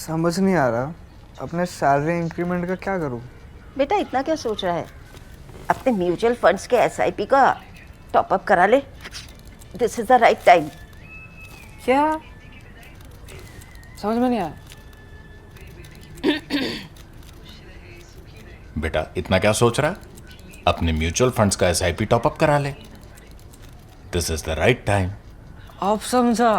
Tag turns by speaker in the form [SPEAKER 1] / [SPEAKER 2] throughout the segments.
[SPEAKER 1] समझ नहीं आ रहा अपने सैलरी इंक्रीमेंट का क्या करूं।
[SPEAKER 2] बेटा इतना क्या सोच रहा है, अपने म्यूचुअल फंड्स के एसआईपी का टॉप अप करा ले। This is the right time.
[SPEAKER 3] क्या समझ में नहीं आया।
[SPEAKER 4] बेटा इतना क्या सोच रहा है, अपने म्यूचुअल फंड्स का एसआईपी टॉपअप करा ले। This is the right time.
[SPEAKER 3] अब समझा।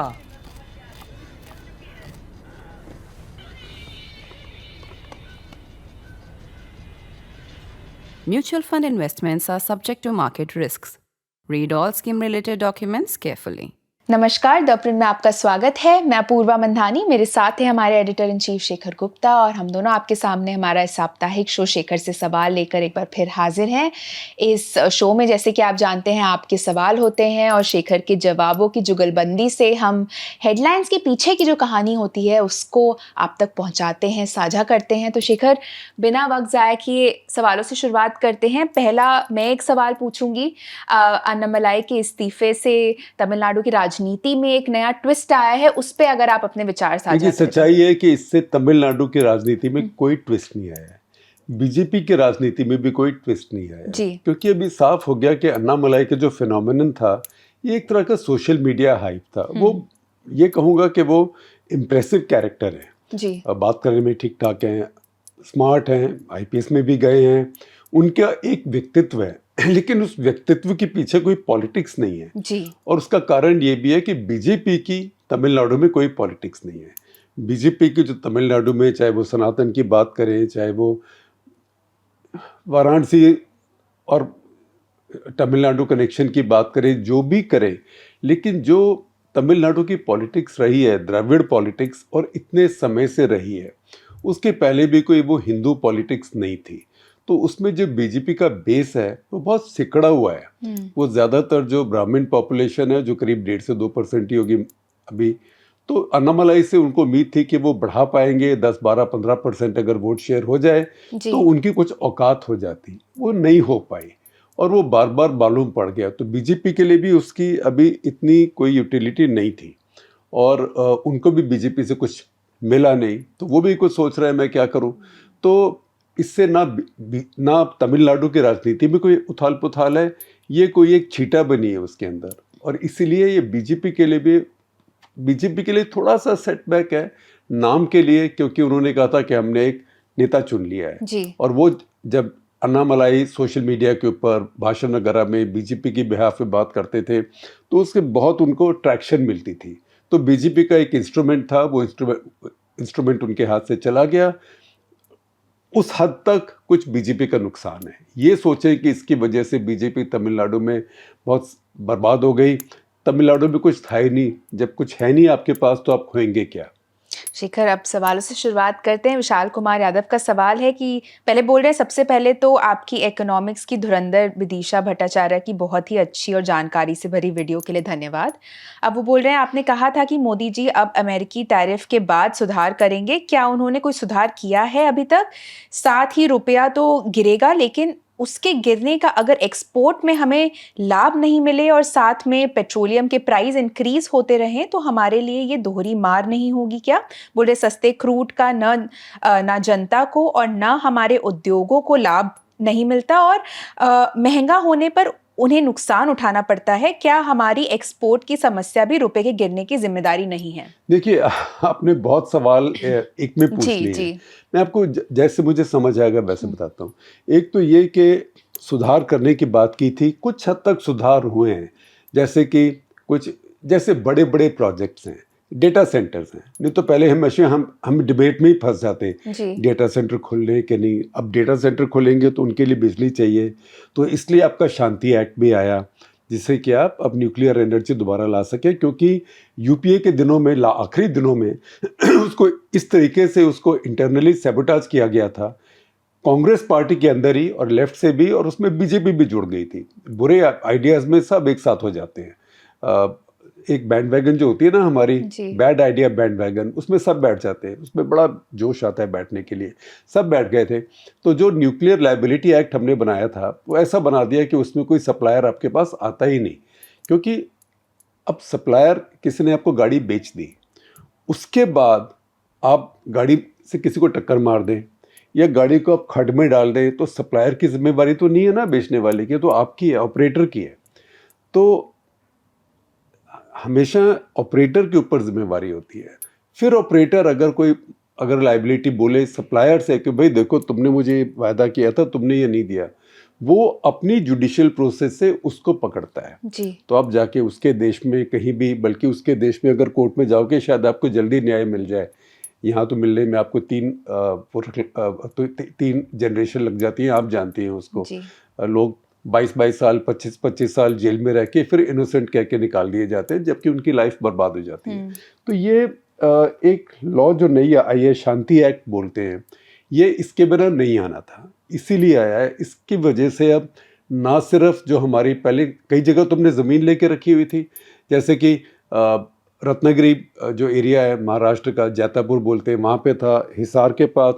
[SPEAKER 5] Mutual fund investments are subject to market risks. Read all scheme related documents carefully.
[SPEAKER 6] नमस्कार, द प्रिंट में आपका स्वागत है। मैं अपूर्वा मंधानी, मेरे साथ है हमारे editor in chief Shekhar Gupta और हम दोनों आपके सामने हमारा साप्ताहिक शो शेखर से सवाल लेकर एक बार फिर हाजिर हैं। इस शो में जैसे कि आप जानते हैं आपके सवाल होते हैं और शेखर के जवाबों की जुगलबंदी से हम हेडलाइंस के पीछे की जो कहानी होती है उसको आप तक पहुँचाते हैं, साझा करते हैं। तो शेखर, बिना वक्त ज़ाया किए सवालों से शुरुआत करते हैं। पहला मैं एक सवाल पूछूंगी। अन्नामलाई के इस्तीफे से तमिलनाडु की नीति में एक नया ट्विस्ट आया है, उस पे अगर आप अपने विचार साझा करें।
[SPEAKER 7] सच्चाई है कि इससे तमिलनाडु की राजनीति में कोई ट्विस्ट नहीं आया है, बीजेपी की राजनीति में भी कोई ट्विस्ट नहीं आया है, क्योंकि अभी साफ हो गया कि अन्नामलाई का जो फिनोमिनन था ये एक तरह का सोशल मीडिया हाइप था। वो ये कहूँगा कि वो इम्प्रेसिव कैरेक्टर है जी। बात करने में ठीक ठाक हैं, स्मार्ट हैं, आईपीएस में भी गए हैं, उनका एक व्यक्तित्व है, लेकिन उस व्यक्तित्व के पीछे कोई पॉलिटिक्स नहीं है जी। और उसका कारण ये भी है कि बीजेपी की तमिलनाडु में कोई पॉलिटिक्स नहीं है। बीजेपी की जो तमिलनाडु में, चाहे वो सनातन की बात करें, चाहे वो वाराणसी और तमिलनाडु कनेक्शन की बात करें, जो भी करें, लेकिन जो तमिलनाडु की पॉलिटिक्स रही है, द्रविड़ पॉलिटिक्स, और इतने समय से रही है, उसके पहले भी कोई वो हिंदू पॉलिटिक्स नहीं थी। तो उसमें जो बीजेपी का बेस है वो बहुत सिकड़ा हुआ है। वो ज़्यादातर जो ब्राह्मण पॉपुलेशन है, जो करीब 1.5 से 2% ही होगी अभी, तो अन्नामलाई से उनको उम्मीद थी कि वो बढ़ा पाएंगे 10, 12, 15% अगर वोट शेयर हो जाए तो उनकी कुछ औकात हो जाती। वो नहीं हो पाई और वो बार बार मालूम पड़ गया। तो बीजेपी के लिए भी उसकी अभी इतनी कोई यूटिलिटी नहीं थी और उनको भी बीजेपी से कुछ मिला नहीं, तो वो भी कुछ सोच रहे हैं मैं क्या करूँ। तो इससे ना तमिलनाडु की राजनीति में कोई उथाल पुथाल है, ये कोई एक छीटा बनी है उसके अंदर, और इसीलिए ये बीजेपी के लिए थोड़ा सा सेटबैक है नाम के लिए, क्योंकि उन्होंने कहा था कि हमने एक नेता चुन लिया है जी। और वो जब अन्नामलाई सोशल मीडिया के ऊपर भाषण वगैरह में बीजेपी की बिहाफ में बात करते थे तो उसके बहुत उनको ट्रैक्शन मिलती थी। तो बीजेपी का एक इंस्ट्रूमेंट था, वो इंस्ट्रूमेंट उनके हाथ से चला गया। उस हद तक कुछ बीजेपी का नुकसान है। ये सोचें कि इसकी वजह से बीजेपी तमिलनाडु में बहुत बर्बाद हो गई। तमिलनाडु में कुछ था ही नहीं, जब कुछ है नहीं आपके पास तो आप खोएंगे क्या।
[SPEAKER 6] शेखर, अब सवालों से शुरुआत करते हैं। विशाल कुमार यादव का सवाल है कि पहले बोल रहे हैं, सबसे पहले तो आपकी इकोनॉमिक्स की धुरंधर विदिशा भट्टाचार्य की बहुत ही अच्छी और जानकारी से भरी वीडियो के लिए धन्यवाद। अब वो बोल रहे हैं, आपने कहा था कि मोदी जी अब अमेरिकी टैरिफ के बाद सुधार करेंगे, क्या उन्होंने कोई सुधार किया है अभी तक? साथ ही रुपया तो गिरेगा, लेकिन उसके गिरने का अगर एक्सपोर्ट में हमें लाभ नहीं मिले और साथ में पेट्रोलियम के प्राइस इंक्रीज होते रहें तो हमारे लिए ये दोहरी मार नहीं होगी क्या? बोले सस्ते क्रूड का ना जनता को और ना हमारे उद्योगों को लाभ नहीं मिलता और महंगा होने पर उन्हें नुकसान उठाना पड़ता है। क्या हमारी एक्सपोर्ट की समस्या भी रुपए के गिरने की जिम्मेदारी नहीं है?
[SPEAKER 7] देखिए, आपने बहुत सवाल एक में पूछ लिए। मैं आपको जैसे मुझे समझ आएगा वैसे बताता हूँ। एक तो ये कि सुधार करने की बात की थी, कुछ हद तक सुधार हुए हैं, जैसे बड़े बड़े प्रोजेक्ट्स हैं, डेटा सेंटर्स हैं। नहीं तो पहले हमेशा हम डिबेट में ही फंस जाते, डेटा सेंटर खोलने के नहीं। अब डेटा सेंटर खोलेंगे तो उनके लिए बिजली चाहिए, तो इसलिए आपका शांति एक्ट भी आया, जिससे कि आप अब न्यूक्लियर एनर्जी दोबारा ला सके, क्योंकि यूपीए के दिनों में, आखिरी दिनों में उसको इस तरीके से उसको इंटरनली सैबोटाज किया गया था, कांग्रेस पार्टी के अंदर ही और लेफ्ट से भी, और उसमें बीजेपी भी जुड़ गई थी। बुरे आइडियाज़ में सब एक साथ हो जाते हैं। एक बैंड वैगन जो होती है ना हमारी, बैड आइडिया बैंड वैगन, उसमें सब बैठ जाते हैं, उसमें बड़ा जोश आता है बैठने के लिए, सब बैठ गए थे। तो जो न्यूक्लियर लायबिलिटी एक्ट हमने बनाया था वो ऐसा बना दिया कि उसमें कोई सप्लायर आपके पास आता ही नहीं, क्योंकि अब सप्लायर किसी ने आपको गाड़ी बेच दी, उसके बाद आप गाड़ी से किसी को टक्कर मार दें या गाड़ी को आप खड्ड में डाल दें, तो सप्लायर की जिम्मेवारी तो नहीं है ना बेचने वाले की, तो आपकी है, ऑपरेटर की है। तो हमेशा ऑपरेटर के ऊपर जिम्मेवारी होती है। फिर ऑपरेटर अगर लाइबिलिटी बोले सप्लायर से कि भाई देखो तुमने मुझे वायदा किया था, तुमने ये नहीं दिया, वो अपनी जुडिशियल प्रोसेस से उसको पकड़ता है।
[SPEAKER 6] जी।
[SPEAKER 7] तो आप जाके उसके देश में कहीं भी, बल्कि उसके देश में अगर कोर्ट में जाओगे शायद आपको जल्दी न्याय मिल जाए। यहाँ तो मिलने में आपको तीन जनरेशन लग जाती है, आप जानती हैं उसको।
[SPEAKER 6] जी।
[SPEAKER 7] लोग 22 साल 25 साल जेल में रह के फिर इनोसेंट कह के निकाल दिए जाते हैं, जबकि उनकी लाइफ बर्बाद हो जाती है। तो ये एक लॉ जो नई आई है, शांति एक्ट बोलते हैं, ये इसके बिना नहीं आना था, इसीलिए आया है। इसकी वजह से अब ना सिर्फ जो हमारी पहले कई जगह तुमने ज़मीन लेके रखी हुई थी, जैसे कि रत्नागिरी जो एरिया है महाराष्ट्र का, जैतापुर बोलते हैं, वहाँ पे था। हिसार के पास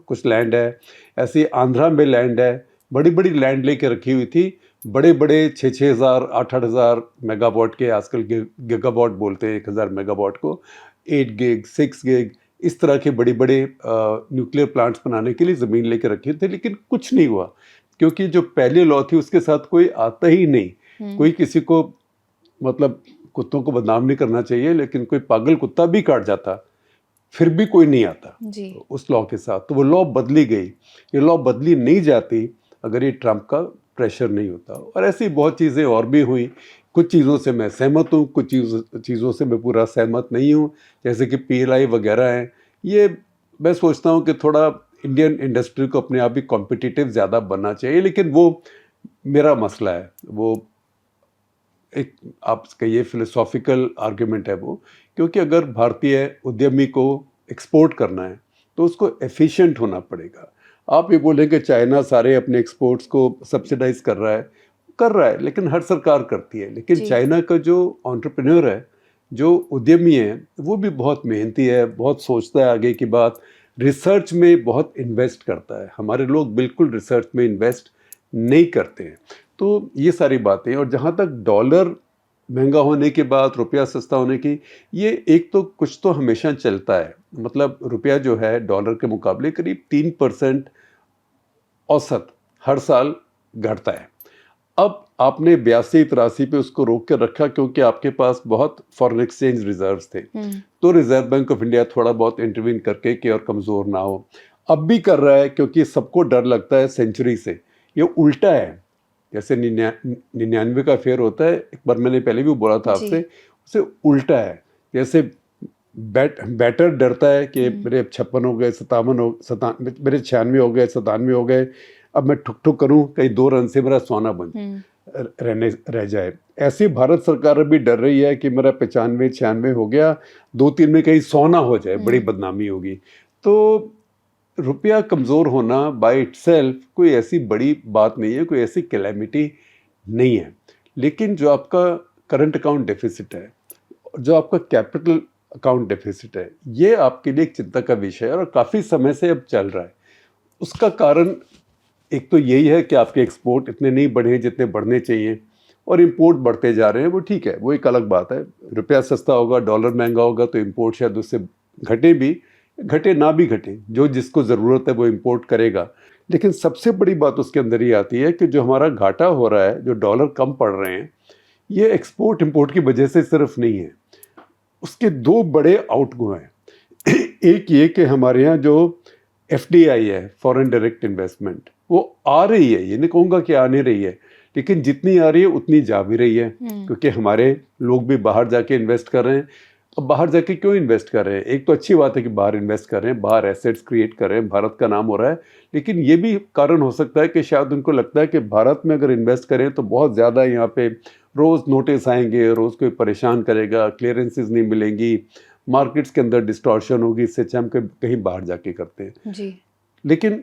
[SPEAKER 7] कुछ लैंड है, ऐसे आंध्रा में लैंड है, बड़ी बड़ी लैंड लेके रखी हुई थी। बड़े बड़े 6,000 8,000 मेगावाट के, आजकल गीगावाट बोलते हैं 1,000 मेगावाट को, 8 गिग 6 गिग, इस तरह के बड़े बड़े न्यूक्लियर प्लांट्स बनाने के लिए ज़मीन लेके रखे थे। लेकिन कुछ नहीं हुआ, क्योंकि जो पहले लॉ थी उसके साथ कोई आता ही नहीं। कोई किसी को, मतलब कुत्तों को बदनाम नहीं करना चाहिए, लेकिन कोई पागल कुत्ता भी काट जाता फिर भी कोई नहीं आता
[SPEAKER 6] जी।
[SPEAKER 7] उस लॉ के साथ। तो वो लॉ बदली गई। ये लॉ बदली नहीं जाती अगर ये ट्रंप का प्रेशर नहीं होता। और ऐसी बहुत चीज़ें और भी हुई। कुछ चीज़ों से मैं सहमत हूँ, कुछ चीज़ों से मैं पूरा सहमत नहीं हूँ, जैसे कि PLI वगैरह हैं। ये मैं सोचता हूँ कि थोड़ा इंडियन इंडस्ट्री को अपने आप ही कॉम्पिटिटिव ज़्यादा बनना चाहिए, लेकिन वो मेरा मसला है। वो एक आप कहिए फिलोसॉफिकल आर्ग्यूमेंट है वो, क्योंकि अगर भारतीय उद्यमी को एक्सपोर्ट करना है तो उसको एफिशिएंट होना पड़ेगा। आप ये बोलें कि चाइना सारे अपने एक्सपोर्ट्स को सब्सिडाइज कर रहा है, लेकिन हर सरकार करती है। लेकिन चाइना का जो एंटरप्रेन्योर है, जो उद्यमी है, वो भी बहुत मेहनती है, बहुत सोचता है आगे की बात, रिसर्च में बहुत इन्वेस्ट करता है। हमारे लोग बिल्कुल रिसर्च में इन्वेस्ट नहीं करते हैं। तो ये सारी बातें। और जहाँ तक डॉलर महंगा होने की बात, रुपया सस्ता होने की, ये एक तो कुछ तो हमेशा चलता है। मतलब रुपया जो है डॉलर के मुकाबले करीब 3% औसत हर साल घटता है। अब आपने 82-83 पे उसको रोक के रखा क्योंकि आपके पास बहुत फॉरेन एक्सचेंज रिजर्व्स थे। तो रिजर्व बैंक ऑफ इंडिया थोड़ा बहुत इंटरवीन करके कि और कमज़ोर ना हो। अब भी कर रहा है क्योंकि सबको डर लगता है सेंचुरी से। ये उल्टा है, जैसे 99 का फेयर होता है, एक बार मैंने पहले भी बोला था आपसे, उसे उल्टा है। जैसे बैटर डरता है कि मेरे 56 हो गए, 57 मेरे 96 हो गए, 97 हो गए, अब मैं ठुक ठुक करूं कहीं 2 रन से मेरा सोना रह जाए। ऐसी भारत सरकार अभी डर रही है कि मेरा 95-96 हो गया, 2-3 में कहीं सोना हो जाए, बड़ी बदनामी होगी। तो रुपया कमज़ोर होना बाय इटसेल्फ कोई ऐसी बड़ी बात नहीं है, कोई ऐसी कैलेमिटी नहीं है। लेकिन जो आपका करंट अकाउंट डेफिसिट है, जो आपका कैपिटल अकाउंट डेफिसिट है, ये आपके लिए एक चिंता का विषय है और काफ़ी समय से अब चल रहा है। उसका कारण एक तो यही है कि आपके एक्सपोर्ट इतने नहीं बढ़े जितने बढ़ने चाहिए, और इंपोर्ट बढ़ते जा रहे हैं। वो ठीक है, वो एक अलग बात है। रुपया सस्ता होगा, डॉलर महंगा होगा तो इंपोर्ट शायद उससे घटे ना भी घटे, जो जिसको ज़रूरत है वो इंपोर्ट करेगा। लेकिन सबसे बड़ी बात उसके अंदर ही आती है कि जो हमारा घाटा हो रहा है, जो डॉलर कम पड़ रहे हैं, ये एक्सपोर्ट इंपोर्ट की वजह से सिर्फ नहीं है। उसके 2 बड़े आउटगो हैं। एक ये कि हमारे यहाँ जो FDI है, फॉरेन डायरेक्ट इन्वेस्टमेंट, वो आ रही है, ये नहीं कहूँगा कि आ नहीं रही है, लेकिन जितनी आ रही है उतनी जा भी रही है, क्योंकि हमारे लोग भी बाहर जाके इन्वेस्ट कर रहे हैं। अब बाहर जाके क्यों इन्वेस्ट कर रहे हैं? एक तो अच्छी बात है कि बाहर इन्वेस्ट कर रहे हैं, बाहर एसेट्स क्रिएट कर रहे हैं, भारत का नाम हो रहा है। लेकिन ये भी कारण हो सकता है कि शायद उनको लगता है कि भारत में अगर इन्वेस्ट करें तो बहुत ज़्यादा यहाँ पे रोज़ नोटिस आएंगे, रोज़ कोई परेशान करेगा, क्लियरेंसेस नहीं मिलेंगी, मार्केट्स के अंदर डिस्टॉर्शन होगी, इससे अच्छा हम कहीं बाहर जाके करते हैं।
[SPEAKER 6] जी।
[SPEAKER 7] लेकिन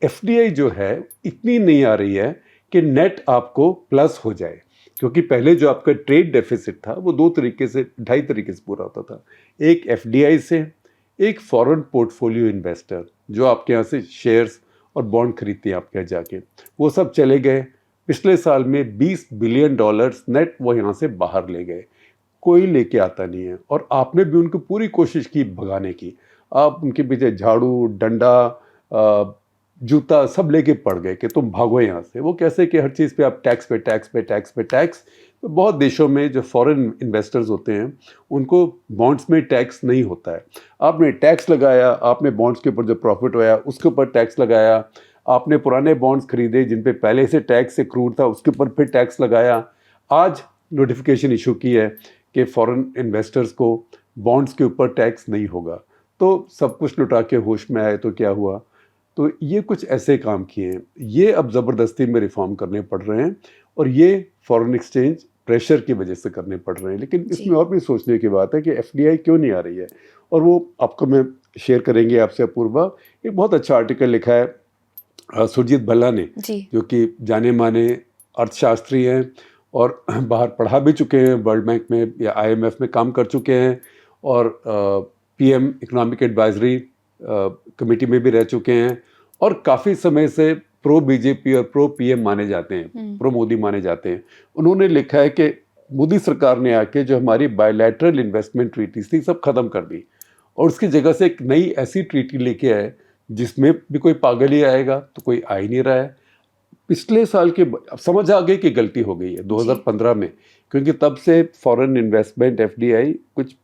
[SPEAKER 7] FDI जो है इतनी नहीं आ रही है कि नेट आपको प्लस हो जाए, क्योंकि पहले जो आपका ट्रेड डेफिसिट था वो 2 तरीके से, 2.5 तरीके से पूरा होता था। एक FDI से, एक फॉरेन पोर्टफोलियो इन्वेस्टर जो आपके यहाँ से शेयर्स और बॉन्ड खरीदते हैं आपके यहाँ जाके, वो सब चले गए। पिछले साल में $20 बिलियन नेट वो यहाँ से बाहर ले गए, कोई लेके आता नहीं है। और आपने भी उनको पूरी कोशिश की भगाने की, आप उनके पीछे झाड़ू, डंडा, जूता सब लेके पड़ गए कि तुम भागो यहाँ से। वो कैसे कि हर चीज़ पे आप टैक्स पे टैक्स पे टैक्स पे टैक्स। तो बहुत देशों में जो फॉरेन इन्वेस्टर्स होते हैं उनको बॉन्ड्स में टैक्स नहीं होता है। आपने टैक्स लगाया, आपने बॉन्ड्स के ऊपर जो प्रॉफिट होया उसके ऊपर टैक्स लगाया, आपने पुराने बॉन्ड्स खरीदे जिन पे पहले से टैक्स से क्रूड था उसके ऊपर फिर टैक्स लगाया। आज नोटिफिकेशन इशू की है कि फॉरेन इन्वेस्टर्स को बॉन्ड्स के ऊपर टैक्स नहीं होगा। तो सब कुछ लुटा के होश में आए तो क्या हुआ। तो ये कुछ ऐसे काम किए हैं, ये अब ज़बरदस्ती में रिफॉर्म करने पड़ रहे हैं और ये फॉरेन एक्सचेंज प्रेशर की वजह से करने पड़ रहे हैं। लेकिन इसमें और भी सोचने की बात है कि एफडीआई क्यों नहीं आ रही है, और वो आपको मैं शेयर करेंगे आपसे अपूर्वा। एक बहुत अच्छा आर्टिकल लिखा है सुरजीत भल्ला ने, जो कि जाने माने अर्थशास्त्री हैं और बाहर पढ़ा भी चुके हैं, वर्ल्ड बैंक में या IMF में काम कर चुके हैं और PM इकोनॉमिक एडवाइजरी कमेटी में भी रह चुके हैं और काफ़ी समय से प्रो बीजेपी और प्रो PM माने जाते हैं, प्रो मोदी माने जाते हैं। उन्होंने लिखा है कि मोदी सरकार ने आके जो हमारी बायलैटरल इन्वेस्टमेंट ट्रीटीज थी सब खत्म कर दी और उसकी जगह से एक नई ऐसी ट्रीटी लेके आए जिसमें भी कोई पागल ही आएगा, तो कोई आ ही नहीं रहा है। पिछले साल के अब समझ आ गई कि गलती हो गई है 2015 में, क्योंकि तब से फॉरेन इन्वेस्टमेंट FDI कुछ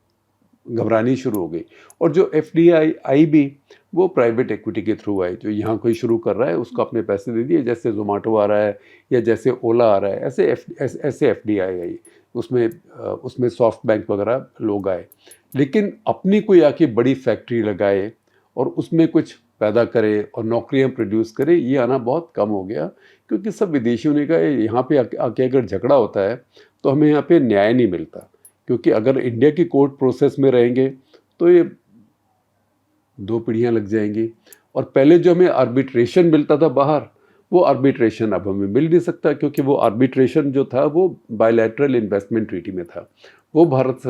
[SPEAKER 7] घबरानी शुरू हो गई। और जो FDI आई भी वो प्राइवेट इक्विटी के थ्रू आई, जो यहाँ कोई शुरू कर रहा है उसको अपने पैसे दे दिए, जैसे जोमेटो आ रहा है या जैसे ओला आ रहा है, ऐसे FDI आई। उसमें सॉफ्ट बैंक वगैरह लोग आए, लेकिन अपनी कोई आके बड़ी फैक्ट्री लगाए और उसमें कुछ पैदा करे और नौकरियां प्रोड्यूस करे, ये आना बहुत कम हो गया। क्योंकि सब विदेशियों ने कहा यहाँ पे आके अगर झगड़ा होता है तो हमें यहाँ पे न्याय नहीं मिलता, क्योंकि अगर इंडिया की कोर्ट प्रोसेस में रहेंगे तो ये 2 पीढ़ियाँ लग जाएंगी। और पहले जो हमें आर्बिट्रेशन मिलता था बाहर, वो आर्बिट्रेशन अब हमें मिल नहीं सकता, क्योंकि वो आर्बिट्रेशन जो था वो बायलैटरल इन्वेस्टमेंट ट्रीटी में था, वो भारत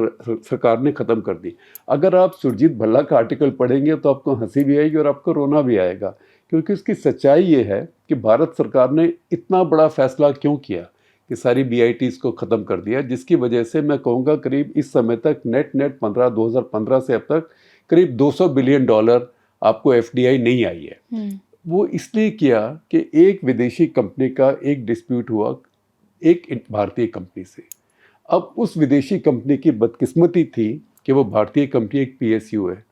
[SPEAKER 7] सरकार ने ख़त्म कर दी। अगर आप सुरजीत भल्ला का आर्टिकल पढ़ेंगे तो आपको हंसी भी आएगी और आपको रोना भी आएगा, क्योंकि उसकी सच्चाई ये है कि भारत सरकार ने इतना बड़ा फैसला क्यों किया कि सारी BITs को ख़त्म कर दिया, जिसकी वजह से मैं कहूँगा करीब इस समय तक नेट 2015 से अब तक करीब $200 बिलियन आपको FDI नहीं आई है। वो इसलिए किया कि एक विदेशी कंपनी का एक डिस्प्यूट हुआ एक भारतीय कंपनी से। अब उस विदेशी कंपनी की बदकिस्मती थी कि वो भारतीय कंपनी एक PSU है,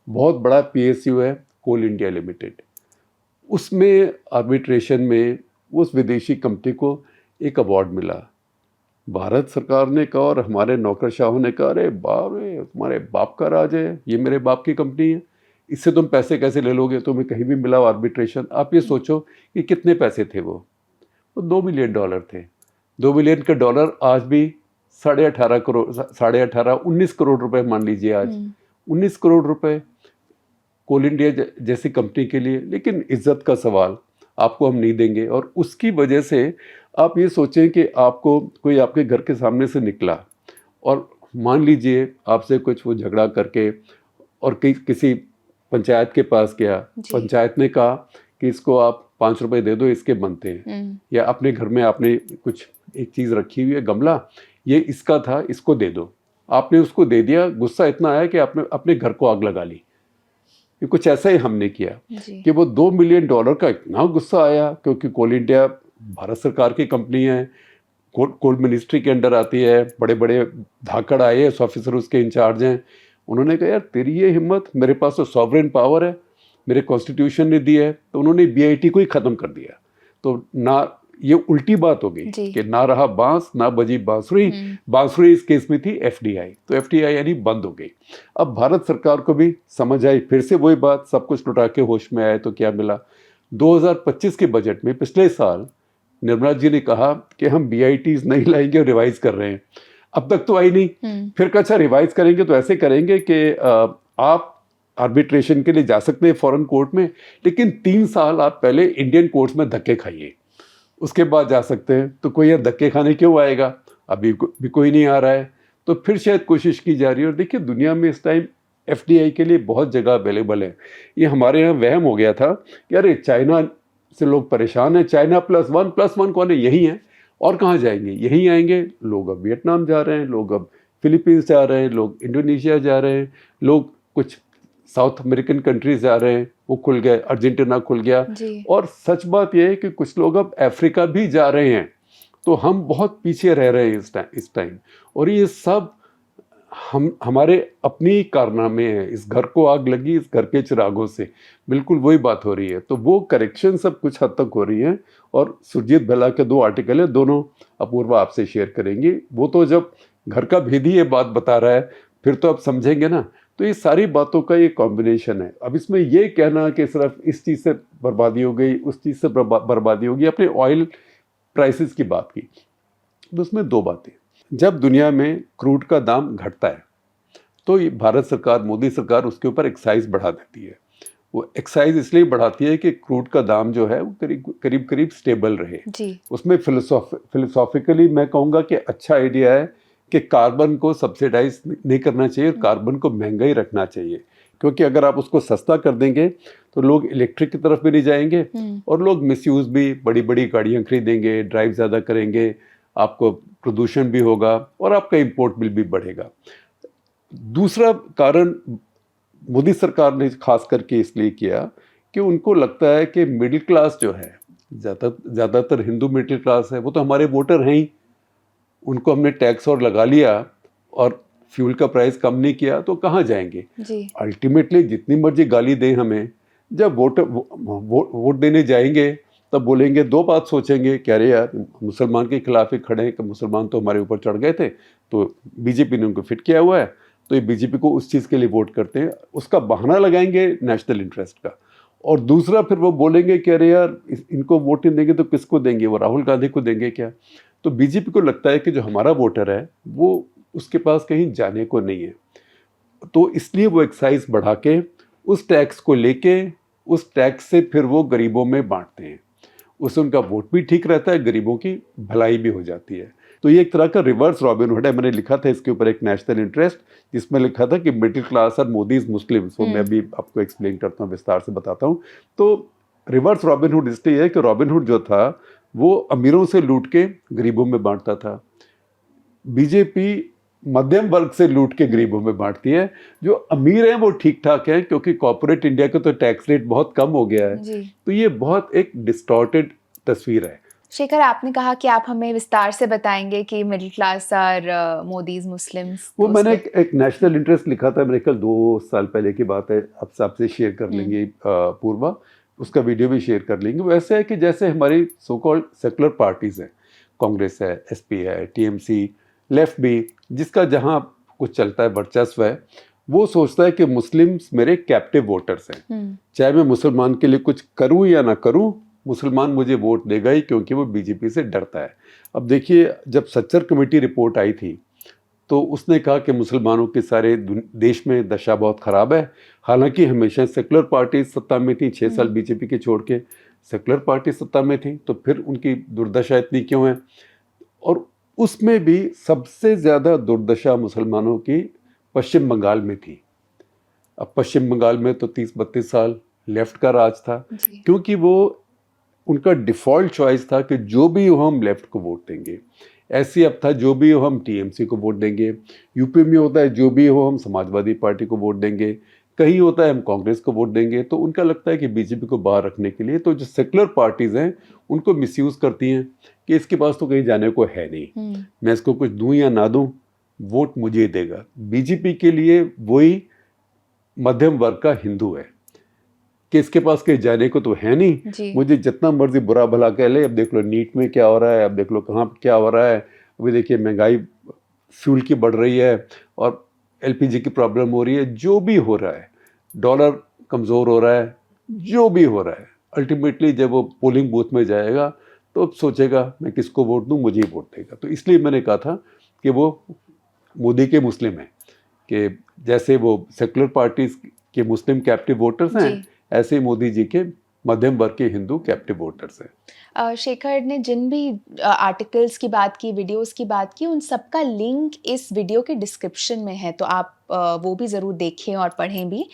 [SPEAKER 7] बहुत बड़ा PSU है, कोल इंडिया लिमिटेड। उसमें आर्बिट्रेशन में उस विदेशी कंपनी को एक अवार्ड मिला। भारत सरकार ने कहा और हमारे नौकरशाहों ने कहा, अरे बाप रे, तुम्हारे बाप का राज है, ये मेरे बाप की कंपनी है, इससे तुम पैसे कैसे ले लोगे, तुम्हें कहीं भी मिला आर्बिट्रेशन। आप ये सोचो कि कितने पैसे थे, वो $2 बिलियन थे। $2 बिलियन के डॉलर आज भी 18.5 करोड़ 19 करोड़ रुपए मान लीजिए आज, 19 करोड़ रुपए कोल इंडिया जैसी कंपनी के लिए। लेकिन इज्जत का सवाल, आपको हम नहीं देंगे। और उसकी वजह से आप ये सोचें कि आपको कोई आपके घर के सामने से निकला और मान लीजिए आपसे कुछ वो झगड़ा करके और किसी पंचायत के पास गया, पंचायत ने कहा कि इसको आप 5 रुपए दे दो, इसके बनते हैं। या अपने घर में आपने कुछ एक चीज़ रखी हुई है, गमला, ये इसका था, इसको दे दो। आपने उसको दे दिया, गुस्सा इतना आया कि आपने अपने घर को आग लगा ली। ये कुछ ऐसा ही हमने किया कि वो $2 मिलियन का इतना गुस्सा आया, क्योंकि कोल इंडिया भारत सरकार की कंपनी है, कोल मिनिस्ट्री के अंडर आती है, बड़े बड़े धाकड़ IAS ऑफिसर उसके इंचार्ज हैं। उन्होंने कहा, यार तेरी ये हिम्मत, मेरे पास तो सॉवरेन पावर है, मेरे कॉन्स्टिट्यूशन ने दी है। तो उन्होंने BIT को ही ख़त्म कर दिया। तो ना, ये उल्टी बात हो गई कि ना रहा बांस ना बजी बांसुरी। बांसुरी इस केस में थी FDI, तो FDI यानी बंद हो गई। अब भारत सरकार को भी समझ आई, फिर से वही बात, सब कुछ लुटा के होश में आए तो क्या मिला। 2025 के बजट में पिछले साल निर्मला जी ने कहा कि हम BITs नहीं लाएंगे और रिवाइज कर रहे हैं। अब तक तो आई नहीं। फिर कहा अच्छा रिवाइज करेंगे तो ऐसे करेंगे कि आप आर्बिट्रेशन के लिए जा सकते हैं फॉरेन कोर्ट में, लेकिन 3 साल आप पहले इंडियन कोर्ट्स में धक्के खाइए, उसके बाद जा सकते हैं। तो कोई यार धक्के खाने क्यों आएगा, अभी भी कोई नहीं आ रहा है। तो फिर शायद कोशिश की जा रही है। और देखिए दुनिया में इस टाइम FDI के लिए बहुत जगह अवेलेबल है। ये हमारे यहाँ वहम हो गया था कि अरे चाइना से लोग परेशान हैं, चाइना +1 कौन है, यही है, और कहाँ जाएंगे, यहीं आएंगे। लोग अब वियतनाम जा रहे हैं, लोग अब फिलीपींस जा रहे हैं, लोग इंडोनेशिया जा रहे हैं, लोग कुछ साउथ अमेरिकन कंट्रीज जा रहे हैं, वो खुल गए, अर्जेंटीना खुल गया।
[SPEAKER 6] जी।
[SPEAKER 7] और सच बात यह है कि कुछ लोग अब अफ्रीका भी जा रहे हैं, तो हम बहुत पीछे रह रहे हैं इस टाइम। और ये सब हमारे अपनी कारनामे हैं। इस घर को आग लगी इस घर के चिरागों से, बिल्कुल वही बात हो रही है। तो वो करेक्शन सब कुछ हद तक हो रही है। और सुरजीत भल्ला के 2 आर्टिकल हैं, दोनों अपूर्वा आपसे शेयर करेंगी। वो तो जब घर का भेदी ये बात बता रहा है, फिर तो आप समझेंगे ना। तो ये सारी बातों का ये कॉम्बिनेशन है। अब इसमें ये कहना कि सिर्फ इस चीज़ से बर्बादी हो गई, उस चीज़ से बर्बादी होगी, अपने ऑयल प्राइसेस की बात की, तो उसमें 2 बातें। जब दुनिया में क्रूड का दाम घटता है तो ये भारत सरकार, मोदी सरकार उसके ऊपर एक्साइज बढ़ा देती है। वो एक्साइज इसलिए बढ़ाती है कि क्रूड का दाम जो है वो करीब करीब स्टेबल रहे।
[SPEAKER 6] जी।
[SPEAKER 7] उसमें फिलोसॉफिकली मैं कहूँगा कि अच्छा आइडिया है कि कार्बन को सब्सिडाइज नहीं करना चाहिए और कार्बन को महंगा ही रखना चाहिए। क्योंकि अगर आप उसको सस्ता कर देंगे तो लोग इलेक्ट्रिक की तरफ भी नहीं जाएंगे और लोग मिसयूज भी, बड़ी बड़ी गाड़ियाँ खरीदेंगे, ड्राइव ज़्यादा करेंगे, आपको प्रदूषण भी होगा और आपका इंपोर्ट बिल भी बढ़ेगा। दूसरा कारण मोदी सरकार ने खास करके इसलिए किया कि उनको लगता है कि मिडिल क्लास जो है, ज़्यादातर हिंदू मिडिल क्लास है, वो तो हमारे वोटर हैं ही। उनको हमने टैक्स और लगा लिया और फ्यूल का प्राइस कम नहीं किया तो कहाँ जाएंगे।
[SPEAKER 6] जी।
[SPEAKER 7] अल्टीमेटली जितनी मर्जी गाली दें हमें, जब वोट देने जाएंगे तब बोलेंगे, 2 बात सोचेंगे कि अरे यार मुसलमान के खिलाफ ही खड़े हैं कि मुसलमान तो हमारे ऊपर चढ़ गए थे, तो बीजेपी ने उनको फिट किया हुआ है, तो ये बीजेपी को उस चीज़ के लिए वोट करते हैं। उसका बहाना लगाएंगे नेशनल इंटरेस्ट का। और दूसरा फिर वो बोलेंगे कि अरे यार इनको वोट नहीं देंगे तो किसको देंगे, वो राहुल गांधी को देंगे क्या। तो बीजेपी को लगता है कि जो हमारा वोटर है वो उसके पास कहीं जाने को नहीं है, तो इसलिए वो एक्साइज बढ़ा के उस टैक्स को लेके उस टैक्स से फिर वो गरीबों में बांटते हैं। उससे उनका वोट भी ठीक रहता है, गरीबों की भलाई भी हो जाती है। तो ये एक तरह का रिवर्स रॉबिनहुड है। मैंने लिखा था इसके ऊपर एक नेशनल इंटरेस्ट, जिसमें लिखा था कि मिडिल क्लास और मोदीज मुस्लिम्स। वो मैं भी आपको एक्सप्लेन करता हूँ, विस्तार से बताता हूँ। तो रिवर्स रॉबिनहुड इसलिए है कि रॉबिनहुड जो था वो अमीरों से लूट के गरीबों में बांटता था। बीजेपी मध्यम वर्ग से लूट के गरीबों में बांटती है। जो अमीर हैं वो ठीक ठाक हैं क्योंकि कॉर्पोरेट इंडिया का तो टैक्स रेट बहुत कम हो गया है।
[SPEAKER 6] जी।
[SPEAKER 7] तो ये बहुत एक डिस्टॉर्टेड तस्वीर है।
[SPEAKER 6] शेखर, आपने कहा कि आप हमें विस्तार से बताएंगे कि मिडिल क्लास और मोदीज मुस्लिम्स।
[SPEAKER 7] वो मैंने एक नेशनल इंटरेस्ट लिखा था, मेरे ख्याल 2 साल पहले की बात है, अब आपसे शेयर कर लेंगे पूर्वा, उसका वीडियो भी शेयर कर लेंगे। वो ऐसा है कि जैसे हमारी सो कॉल्ड सेकुलर पार्टीज हैं, कांग्रेस है, एसपी है, टीएमसी, लेफ्ट भी, जिसका जहाँ कुछ चलता है वर्चस्व है, वो सोचता है कि मुस्लिम्स मेरे कैप्टिव वोटर्स हैं। चाहे मैं मुसलमान के लिए कुछ करूं या ना करूं, मुसलमान मुझे वोट देगा ही क्योंकि वो बीजेपी से डरता है। अब देखिए, जब सच्चर कमेटी रिपोर्ट आई थी तो उसने कहा कि मुसलमानों के सारे देश में दशा बहुत ख़राब है। हालांकि हमेशा सेकुलर पार्टी सत्ता में थी, 6 साल बीजेपी के छोड़ के सेकुलर पार्टी सत्ता में थी, तो फिर उनकी दुर्दशा इतनी क्यों है। और उसमें भी सबसे ज़्यादा दुर्दशा मुसलमानों की पश्चिम बंगाल में थी। अब पश्चिम बंगाल में तो 30-32 साल लेफ्ट का राज था, क्योंकि वो उनका डिफ़ॉल्ट चॉइस था कि जो भी हो हम लेफ्ट को वोट देंगे। ऐसे अब था जो भी हो हम टीएमसी को वोट देंगे, यूपी में होता है जो भी हो हम समाजवादी पार्टी को वोट देंगे, कहीं होता है हम कांग्रेस को वोट देंगे। तो उनका लगता है कि बीजेपी को बाहर रखने के लिए तो जो सेकुलर पार्टीज़ हैं उनको मिसयूज़ करती हैं कि इसके पास तो कहीं जाने को है नहीं, मैं इसको कुछ दूं या ना दूं, वोट मुझे देगा। बीजेपी के लिए वही मध्यम वर्ग का हिंदू है कि इसके पास कहीं जाने को तो है नहीं, मुझे जितना मर्जी बुरा भला कह ले। अब देख लो नीट में क्या हो रहा है, अब देख लो कहाँ क्या हो रहा है, अभी देखिए महंगाई फ्यूल की बढ़ रही है और एलपीजी की प्रॉब्लम हो रही है। जो भी हो रहा है, डॉलर कमज़ोर हो रहा है, जो भी हो रहा है, अल्टीमेटली जब वो पोलिंग बूथ में जाएगा तो सोचेगा मैं किसको वोट दूं, मुझे ही वोट देगा। तो इसलिए मैंने कहा था कि वो मोदी के मुस्लिम हैं, कि जैसे वो सेकुलर पार्टीज के मुस्लिम कैप्टिव वोटर्स हैं, ऐसे ही मोदी जी के मध्यम वर्ग के हिंदू कैप्टिव वोटर्स हैं।
[SPEAKER 6] शेखर ने जिन भी आर्टिकल्स की बात की, वीडियोस की बात की, उन सबका लिंक इस वीडियो के डिस्क्रिप्शन में है, तो आप वो भी ज़रूर देखें और पढ़ें भी।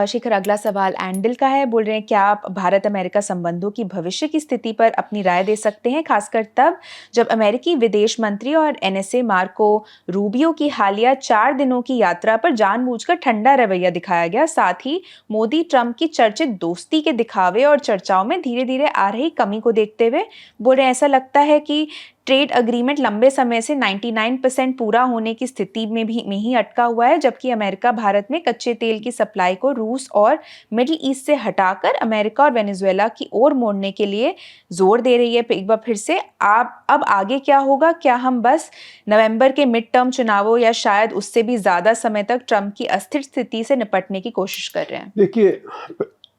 [SPEAKER 6] शेखर, अगला सवाल एंडल का है। बोल रहे हैं, क्या आप भारत अमेरिका संबंधों की भविष्य की स्थिति पर अपनी राय दे सकते हैं, खासकर तब जब अमेरिकी विदेश मंत्री और एनएसए मार्को रूबियो की हालिया 4 दिनों की यात्रा पर जानबूझकर ठंडा रवैया दिखाया गया। साथ ही मोदी ट्रंप की चर्चित दोस्ती के दिखावे और चर्चाओं में धीरे धीरे आ रही कमी को देखते हुए बोल रहे हैं, ऐसा लगता है कि ट्रेड अग्रीमेंट लंबे समय से 99% पूरा होने की स्थिति में ही अटका हुआ है, जबकि अमेरिका भारत में कच्चे तेल की सप्लाई को रूस और मिडिल ईस्ट से हटाकर अमेरिका और वेनेजुएला की ओर मोड़ने के लिए जोर दे रही है। एक बार फिर से, आप अब आगे क्या होगा? क्या हम बस नवंबर के मिड टर्म चुनावों या शायद उससे भी ज़्यादा समय तक ट्रंप की अस्थिर स्थिति से निपटने की कोशिश कर रहे हैं?
[SPEAKER 7] देखिए,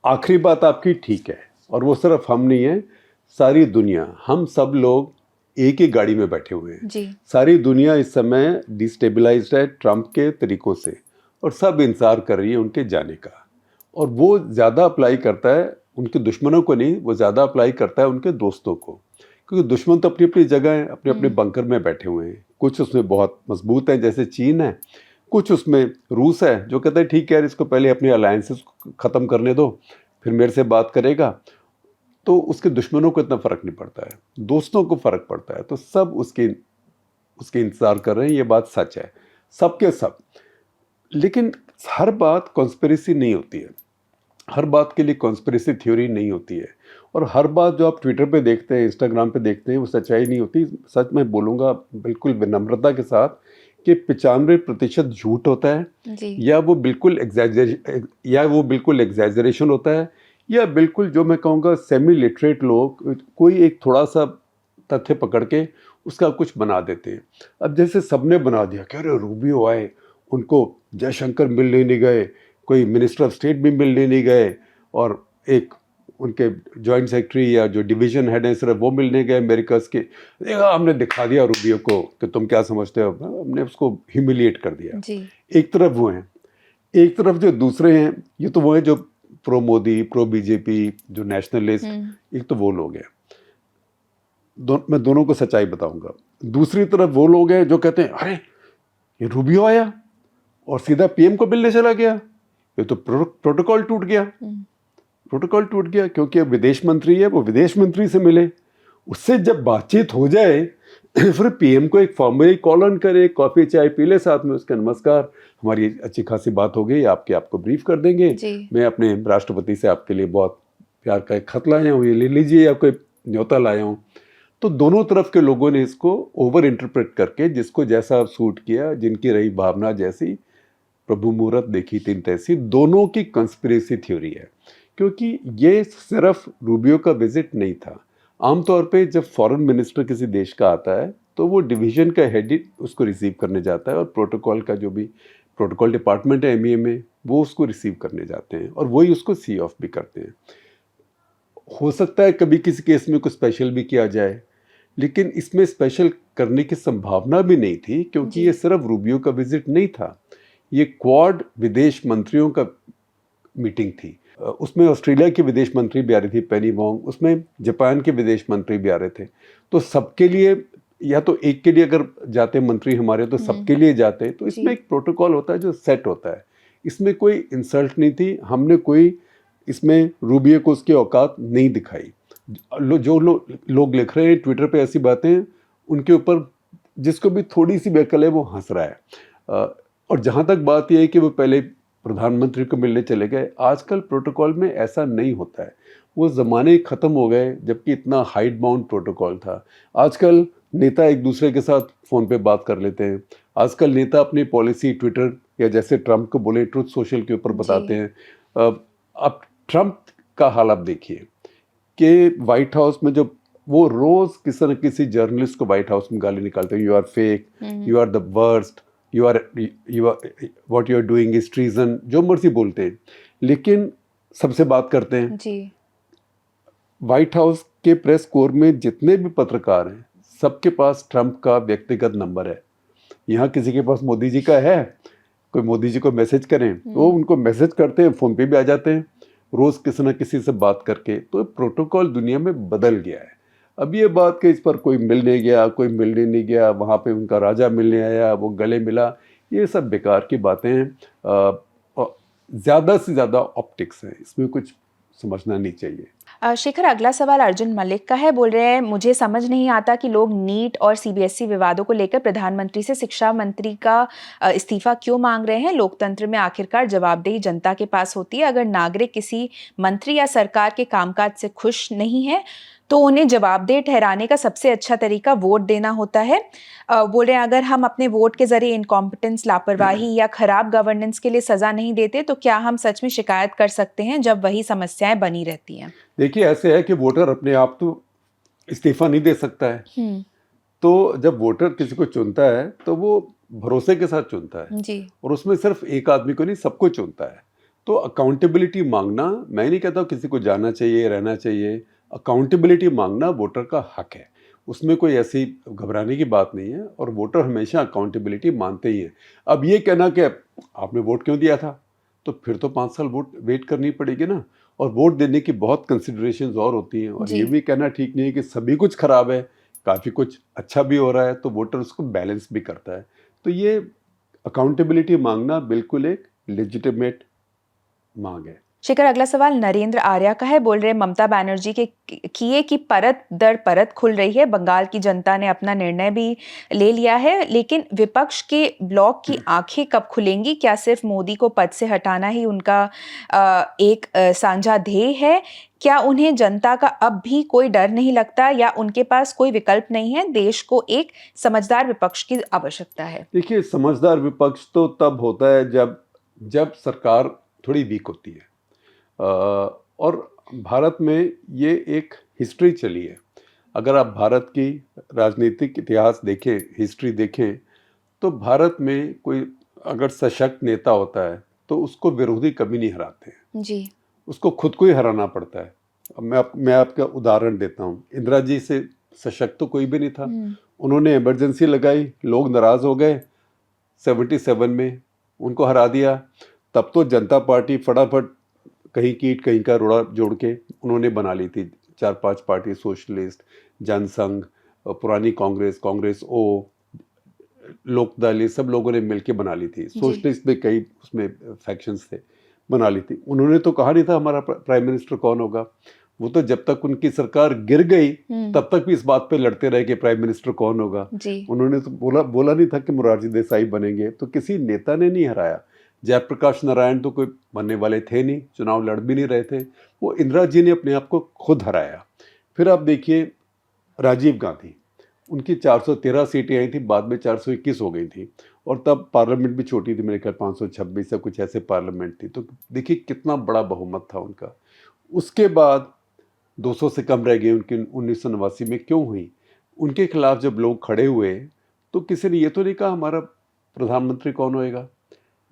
[SPEAKER 7] आखिरी बात आपकी ठीक है, और वो सिर्फ हम नहीं है, सारी दुनिया, हम सब लोग एक ही गाड़ी में बैठे हुए हैं
[SPEAKER 6] जी।
[SPEAKER 7] सारी दुनिया इस समय डिस्टेबलाइज्ड है ट्रंप के तरीकों से, और सब इंतजार कर रही है उनके जाने का। और वो ज़्यादा अप्लाई करता है उनके दुश्मनों को नहीं, वो ज़्यादा अप्लाई करता है उनके दोस्तों को, क्योंकि दुश्मन तो अपनी अपनी जगह है, अपने अपने बंकर में बैठे हुए हैं। कुछ उसमें बहुत मजबूत हैं, जैसे चीन है, कुछ उसमें रूस है जो कहता है ठीक है यार, इसको पहले अपनी अलायंसेस ख़त्म करने दो, फिर मेरे से बात करेगा। तो उसके दुश्मनों को इतना फ़र्क नहीं पड़ता है, दोस्तों को फ़र्क पड़ता है। तो सब उसके इंतज़ार कर रहे हैं, ये बात सच है, सबके सब। लेकिन हर बात कॉन्स्पिरेसी नहीं होती है, हर बात के लिए कॉन्स्पिरेसी थ्योरी नहीं होती है, और हर बात जो आप ट्विटर पे देखते हैं, इंस्टाग्राम पे देखते हैं, वो सच्चाई नहीं होती। सच मैं बोलूँगा बिल्कुल विनम्रता के साथ कि 95% झूठ होता है, या वो बिल्कुल एग्जैजरेशन होता है, या बिल्कुल जो मैं कहूँगा सेमी लिटरेट लोग कोई एक थोड़ा सा तथ्य पकड़ के उसका कुछ बना देते हैं। अब जैसे सबने बना दिया कि अरे रूबियो आए, उनको जयशंकर मिलने नहीं गए, कोई मिनिस्टर ऑफ स्टेट भी मिलने नहीं गए, और एक उनके जॉइंट सेक्रेटरी या जो डिवीजन हेड हैं सिर्फ वो मिलने गए अमेरिकस के। देखा, हमने दिखा दिया रूबियो को कि तुम क्या समझते हो, हमने उसको ह्यूमिलिएट कर दिया
[SPEAKER 6] जी।
[SPEAKER 7] एक तरफ वो हैं, एक तरफ जो दूसरे हैं, ये तो वो हैं जो प्रो मोदी, प्रो बीजेपी, जो नेशनलिस्ट, एक तो वो लोग हैं। मैं दोनों को सच्चाई बताऊंगा। दूसरी तरफ वो लोग हैं जो कहते हैं अरे ये रूबियो आया और सीधा पीएम को मिलने चला गया, ये तो प्रोटोकॉल टूट गया। प्रोटोकॉल टूट गया क्योंकि अब विदेश मंत्री है, वो विदेश मंत्री से मिले, उससे जब बातचीत हो जाए फिर पीएम को एक फॉर्मली कॉल ऑन करे, कॉफ़ी चाय पी ले साथ में, उसका नमस्कार, हमारी अच्छी खासी बात हो गई, आपको ब्रीफ कर देंगे, मैं अपने राष्ट्रपति से आपके लिए बहुत प्यार का एक खत लाया हूँ, ये ले लीजिए, आपको न्योता लाया हूँ। तो दोनों तरफ के लोगों ने इसको ओवर इंटरप्रेट करके जिसको जैसा सूट किया, जिनकी रही भावना जैसी, प्रभु मुहूर्त देखी तीन तैसी, दोनों की कंस्पिरेसी थ्योरी है। क्योंकि ये सिर्फ रूबियो का विजिट नहीं था। आमतौर पे जब फॉरेन मिनिस्टर किसी देश का आता है तो वो डिवीज़न का हेड ही उसको रिसीव करने जाता है, और प्रोटोकॉल का जो भी प्रोटोकॉल डिपार्टमेंट है एमईए में, वो उसको रिसीव करने जाते हैं, और वही उसको सी ऑफ भी करते हैं। हो सकता है कभी किसी केस में कुछ स्पेशल भी किया जाए, लेकिन इसमें स्पेशल करने की संभावना भी नहीं थी, क्योंकि ये सिर्फ रूबियो का विजिट नहीं था, ये क्वाड विदेश मंत्रियों का मीटिंग थी। उसमें ऑस्ट्रेलिया के विदेश मंत्री भी आ रही थी, पेनी वोंग, उसमें जापान के विदेश मंत्री भी आ रहे थे। तो सबके लिए, या तो एक के लिए अगर जाते मंत्री हमारे तो सबके लिए जाते, तो इसमें एक प्रोटोकॉल होता है जो सेट होता है। इसमें कोई इंसल्ट नहीं थी, हमने कोई इसमें रूबियो को उसकी औकात नहीं दिखाई। जो लोग लिख रहे हैं ट्विटर पे ऐसी बातें, उनके ऊपर जिसको भी थोड़ी सी बेअक्ल है वो हंस रहा है। और जहाँ तक बात यह है कि वो पहले प्रधानमंत्री को मिलने चले गए, आजकल प्रोटोकॉल में ऐसा नहीं होता है। वो ज़माने ख़त्म हो गए जबकि इतना हाइड बाउंड प्रोटोकॉल था। आजकल नेता एक दूसरे के साथ फ़ोन पे बात कर लेते हैं। आजकल नेता अपनी पॉलिसी ट्विटर या जैसे ट्रंप को बोले ट्रुथ सोशल के ऊपर बताते हैं। अब ट्रंप का हाल आप देखिए कि वाइट हाउस में जब वो रोज़ किसी न किसी जर्नलिस्ट को वाइट हाउस में गाली निकालते हैं, you are fake, you are the worst, you are what you are doing is treason, जो मर्जी बोलते हैं, लेकिन सबसे बात करते हैं
[SPEAKER 6] जी।
[SPEAKER 7] वाइट हाउस के प्रेस कोर में जितने भी पत्रकार हैं, सबके पास ट्रंप का व्यक्तिगत नंबर है। यहाँ किसी के पास मोदी जी का है, कोई मोदी जी को मैसेज करें, वो उनको मैसेज करते हैं, फ़ोन पे भी आ जाते हैं, रोज़ किसी न किसी से बात करके। तो प्रोटोकॉल दुनिया में बदल गया है। अब ये बात कि इस पर कोई मिलने गया, कोई मिलने नहीं गया, वहाँ पे उनका राजा मिलने आया, वो गले मिला, ये सब बेकार की बातें हैं। ज़्यादा से ज़्यादा ऑप्टिक्स हैं, इसमें कुछ समझना नहीं चाहिए।
[SPEAKER 6] शेखर, अगला सवाल अर्जुन मलिक का है। बोल रहे हैं, मुझे समझ नहीं आता कि लोग नीट और सीबीएसई विवादों को लेकर प्रधानमंत्री से शिक्षा मंत्री का इस्तीफा क्यों मांग रहे हैं। लोकतंत्र में आखिरकार जवाबदेही जनता के पास होती है। अगर नागरिक किसी मंत्री या सरकार के कामकाज से खुश नहीं है तो उन्हें जवाबदेह ठहराने का सबसे अच्छा तरीका वोट देना होता है। बोल रहे हैं, अगर हम अपने वोट के जरिए इनकॉम्पिटेंस, लापरवाही या खराब गवर्नेंस के लिए सजा नहीं देते तो क्या हम सच में शिकायत कर सकते हैं जब वही समस्याएं बनी रहती हैं।
[SPEAKER 7] देखिए, ऐसे है कि वोटर अपने आप तो इस्तीफा नहीं दे सकता है। तो जब वोटर किसी को चुनता है तो वो भरोसे के साथ चुनता है
[SPEAKER 6] जी।
[SPEAKER 7] और उसमें सिर्फ एक आदमी को नहीं, सबको चुनता है। तो अकाउंटेबिलिटी मांगना, मैं नहीं कहता किसी को जाना चाहिए, रहना चाहिए। अकाउंटेबिलिटी मांगना वोटर का हक है, उसमें कोई ऐसी घबराने की बात नहीं है और वोटर हमेशा अकाउंटेबिलिटी मानते ही हैं। अब ये कहना कि आपने वोट क्यों दिया था, तो फिर तो 5 साल वोट वेट करनी पड़ेगी ना। और वोट देने की बहुत कंसिडरेशंस और होती हैं। और ये भी कहना ठीक नहीं है कि सभी कुछ खराब है, काफ़ी कुछ अच्छा भी हो रहा है, तो वोटर उसको बैलेंस भी करता है। तो ये अकाउंटेबिलिटी मांगना बिल्कुल एक लेजिटिमेट मांग है।
[SPEAKER 6] शेखर, अगला सवाल नरेंद्र आर्या का है। बोल रहे हैं, ममता बनर्जी के किए की परत दर परत खुल रही है। बंगाल की जनता ने अपना निर्णय भी ले लिया है, लेकिन विपक्ष के ब्लॉक की आंखें कब खुलेंगी? क्या सिर्फ मोदी को पद से हटाना ही उनका एक साझा ध्येय है? क्या उन्हें जनता का अब भी कोई डर नहीं लगता या उनके पास कोई विकल्प नहीं है? देश को एक समझदार विपक्ष की आवश्यकता है।
[SPEAKER 7] देखिए, समझदार विपक्ष तो तब होता है जब सरकार थोड़ी वीक होती है। और भारत में ये एक हिस्ट्री चली है। अगर आप भारत की राजनीतिक इतिहास देखें, हिस्ट्री देखें, तो भारत में कोई अगर सशक्त नेता होता है तो उसको विरोधी कभी नहीं हराते हैं
[SPEAKER 6] जी।
[SPEAKER 7] उसको खुद को ही हराना पड़ता है। अब मैं आपका उदाहरण देता हूँ। इंदिरा जी से सशक्त तो कोई भी नहीं था। उन्होंने इमरजेंसी लगाई, लोग नाराज़ हो गए, 77 में उनको हरा दिया। तब तो जनता पार्टी फटाफट कहीं कीट कहीं का रोड़ा जोड़ के उन्होंने बना ली थी 4-5 पार्टी, सोशलिस्ट, जनसंघ, पुरानी कांग्रेस ओ, लोकदल, ये सब लोगों ने मिलके बना ली थी। सोशलिस्ट में कई उसमें फैक्शंस थे, बना ली थी। उन्होंने तो कहा नहीं था हमारा प्राइम मिनिस्टर कौन होगा। वो तो जब तक उनकी सरकार गिर गई तब तक भी इस बात पे लड़ते रहे कि प्राइम मिनिस्टर कौन होगा। उन्होंने तो बोला नहीं था कि मोरारजी देसाई बनेंगे। तो किसी नेता ने नहीं हराया। जयप्रकाश नारायण तो कोई बनने वाले थे नहीं, चुनाव लड़ भी नहीं रहे थे। वो इंदिरा जी ने अपने आप को खुद हराया। फिर आप देखिए राजीव गांधी, उनकी 413 सीटें आई थी, बाद में 421 हो गई थी और तब पार्लियामेंट भी छोटी थी, मेरे ख्याल 526 या कुछ ऐसे पार्लियामेंट थी। तो देखिए कितना बड़ा बहुमत था उनका। उसके बाद 200 से कम रह गई उनकी 1989 में। क्यों हुई? उनके खिलाफ जब लोग खड़े हुए तो किसी ने ये तो नहीं कहा हमारा प्रधानमंत्री कौन होएगा।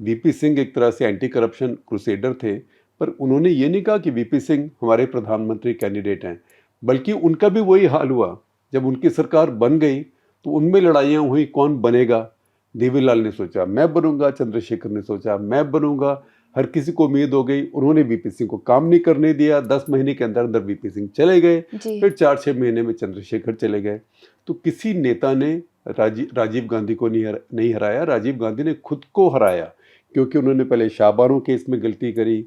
[SPEAKER 7] वीपी सिंह एक तरह से एंटी करप्शन क्रूसेडर थे, पर उन्होंने ये नहीं कहा कि वीपी सिंह हमारे प्रधानमंत्री कैंडिडेट हैं, बल्कि उनका भी वही हाल हुआ। जब उनकी सरकार बन गई तो उनमें लड़ाइयाँ हुई, कौन बनेगा। देवीलाल ने सोचा मैं बनूंगा, चंद्रशेखर ने सोचा मैं बनूंगा, हर किसी को उम्मीद हो गई। उन्होंने वीपी सिंह को काम नहीं करने दिया। 10 महीने के अंदर अंदर वीपी सिंह चले गए, फिर 4-6 महीने में चंद्रशेखर चले गए। तो किसी नेता ने राजीव गांधी को नहीं हराया। राजीव गांधी ने खुद को हराया, क्योंकि उन्होंने पहले शाहबानो केस में गलती करी,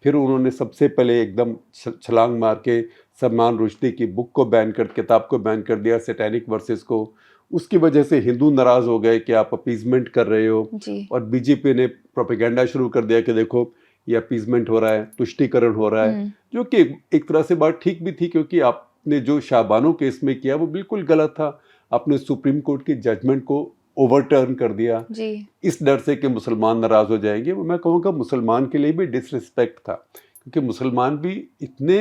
[SPEAKER 7] फिर उन्होंने सबसे पहले एकदम छलांग मार के सलमान रुश्दी की बुक को बैन कर, किताब को बैन कर दिया, सैटेनिक वर्सेस को। उसकी वजह से हिंदू नाराज हो गए कि आप अपीजमेंट कर रहे हो, और बीजेपी ने प्रोपेगेंडा शुरू कर दिया कि देखो ये अपीजमेंट हो रहा है, तुष्टीकरण हो रहा है, जो कि एक तरह से बात ठीक भी थी, क्योंकि आपने जो शाहबानो केस में किया वो बिल्कुल गलत था। आपने सुप्रीम कोर्ट की जजमेंट को ओवरटर्न कर दिया इस डर से कि मुसलमान नाराज हो जाएंगे। वो मैं कहूँगा मुसलमान के लिए भी डिसरिस्पेक्ट था, क्योंकि मुसलमान भी इतने